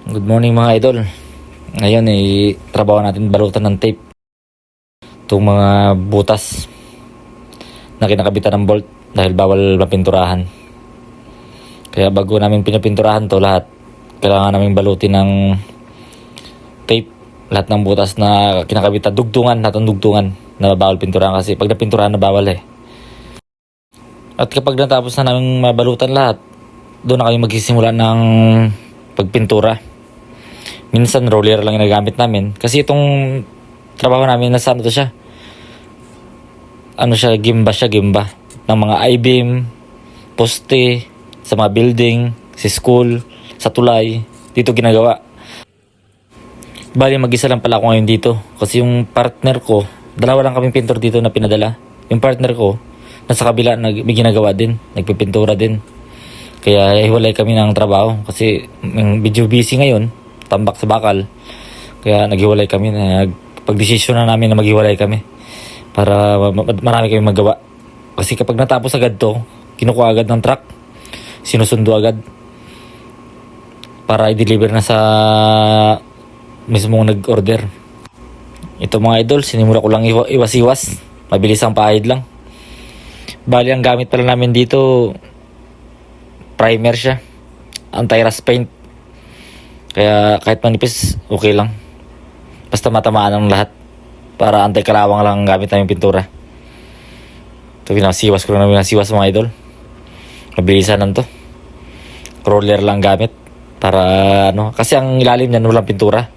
Good morning mga idol. Ngayon trabaho natin balutan ng tape itong mga butas na kinakabitan ng bolt dahil bawal mapinturahan. Kaya bago namin pinapinturahan to lahat, kailangan namin balutin ng tape lahat ng butas na kinakabitan, lahat ng dugtungan na bawal pinturahan kasi pag napinturahan na bawal eh. At kapag natapos na namin mabalutan lahat, doon na kami magsisimula ng pagpintura. Minsan roller lang yung nagamit namin kasi itong trabaho namin nasa ano to siya, gimba ng mga I-beam, poste, sa mga building, sa school, sa tulay, dito ginagawa. Bali mag-isa lang pala ako ngayon dito kasi yung partner ko, dalawa lang kaming pintor dito na pinadala. Yung partner ko nasa kabila may ginagawa din, nagpipintura din. Kaya hiwalay kami ng trabaho kasi medyo busy ngayon, tambak sa bakal. Kaya naghiwalay kami, pagdesisyon na namin na maghiwalay kami para marami kami magawa. Kasi kapag natapos agad to, kinukuha agad ng truck, sinusundo agad para i-deliver na sa mismong nag-order. Ito mga idol, sinimula ko lang iwas-iwas, mabilis ang pahid lang. Bali ang gamit pala namin dito, primer siya, anti-rust paint. Kaya kahit manipis, okay lang. Basta matamaan ang lahat. Para anti-kalawang lang gamit namin pintura. Ito pinasiwas ko lang namin mga idol. Mabilisan lang to. Roller lang gamit. Para kasi ang ilalim niyan walang pintura.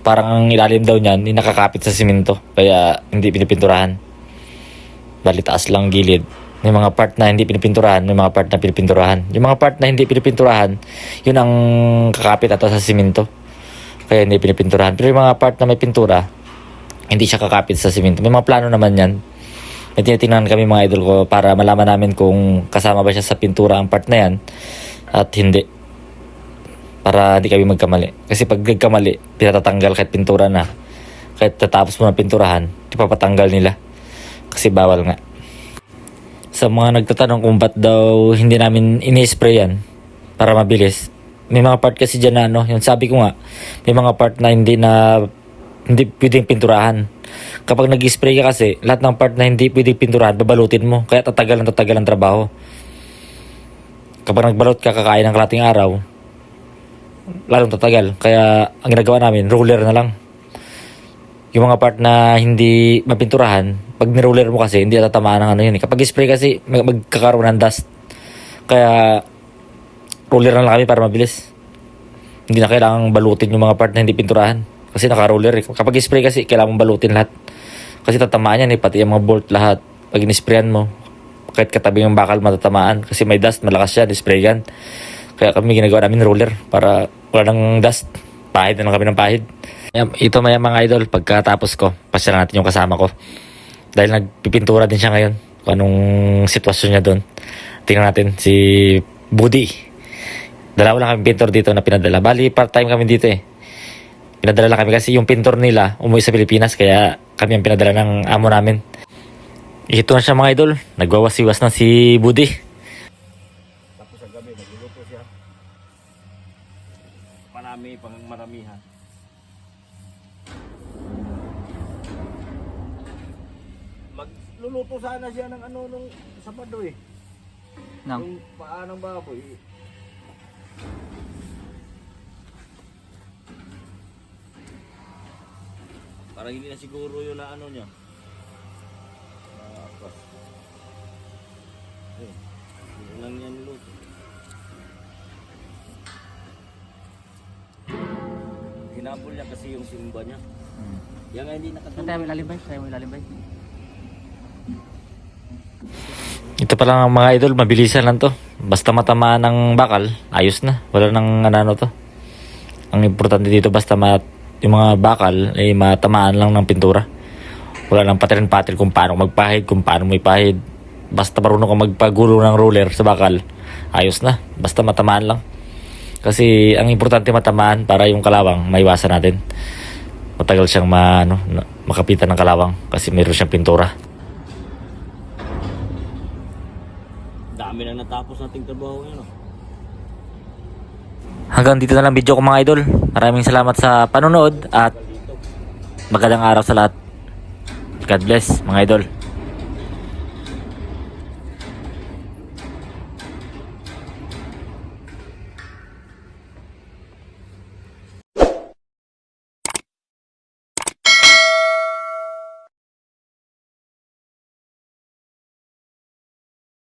Parang ang ilalim daw niyan nakakapit sa simento. Kaya hindi pinipinturahan. Bali taas lang gilid. May mga part na hindi pinipinturahan, may mga part na pinipinturahan. Yung mga part na hindi pinipinturahan, yun ang kakapit ata sa simento. Kaya hindi pinipinturahan. Pero yung mga part na may pintura, hindi siya kakapit sa simento. May mga plano naman yan. May tinitingnan kami mga idol ko para malaman namin kung kasama ba siya sa pintura ang part na yan at hindi. Para hindi kami magkamali. Kasi pag nagkamali, pinatatanggal kahit pintura na. Kahit tatapos mo na pinturahan, ipapatanggal nila. Kasi bawal nga. Sa mga nagtatanong kung ba't daw hindi namin ini-spray yan para mabilis, may mga part kasi dyan na yung sabi ko nga, may mga part na hindi pwedeng pinturahan. Kapag nag-spray ka kasi, lahat ng part na hindi pwedeng pinturahan, babalutin mo. Kaya tatagal ang trabaho. Kapag nagbalot ka, kakain ng kalating araw, lalong tatagal. Kaya ang ginagawa namin, roller na lang. Yung mga part na hindi mapinturahan, pag ni-roller mo kasi, hindi tatamaan ng yun. Kapag spray kasi, magkakaroon ng dust. Kaya, roller na lang kami para mabilis. Hindi na kailangang balutin yung mga part na hindi pinturahan. Kasi naka-roller. Kapag spray kasi, kailangan mong balutin lahat. Kasi tatamaan yan pati yung mga bolt lahat. Pag in-sprayan mo, kahit katabi yung bakal matatamaan. Kasi may dust, malakas yan, spray yan. Kaya kami ginagawa namin roller para wala ng dust. Pahid na lang kami ng pahid. Ito mga idol, pagkatapos ko, pasyalan natin yung kasama ko. Dahil nagpipintura din siya ngayon. Kung anong sitwasyon niya doon. Tingnan natin si Budi. Dalawa lang kami pintor dito na pinadala. Bali, part-time kami dito Pinadala lang kami kasi yung pintor nila umuwi sa Pilipinas. Kaya kami ang pinadala ng amo namin. Ito na siya mga idol. Nagwawasiwas na si Budi. Tapos sa gabi, nagluluto siya. Maramihan. Magluluto sana siya ng nung Sabado Yung paa ng baboy. Parang hindi na siguro yun na niya. Hindi lang yan niluto. Hinabol niya kasi yung simba niya. Yan nga hindi nakatulog. Tayo mo ilalim ba? Ito pa lang mga idol, mabilisan lang to. Basta matamaan ng bakal, ayos na. Wala nang ano to. Ang importante dito basta yung mga bakal ay matamaan lang ng pintura. Wala nang pattern kung paano magpahid, kung paano mo ipahid. Basta marunong ka magpagulo ng roller sa bakal, ayos na. Basta matamaan lang. Kasi ang importante matamaan para yung kalawang maiwasan natin. Matagal siyang makapitan ng kalawang kasi meron siyang pintura. Dami na natapos nating trabaho ngayon. Hanggang dito na lang video ko mga idol. Maraming salamat sa panonood at magandang araw sa lahat. God bless mga idol.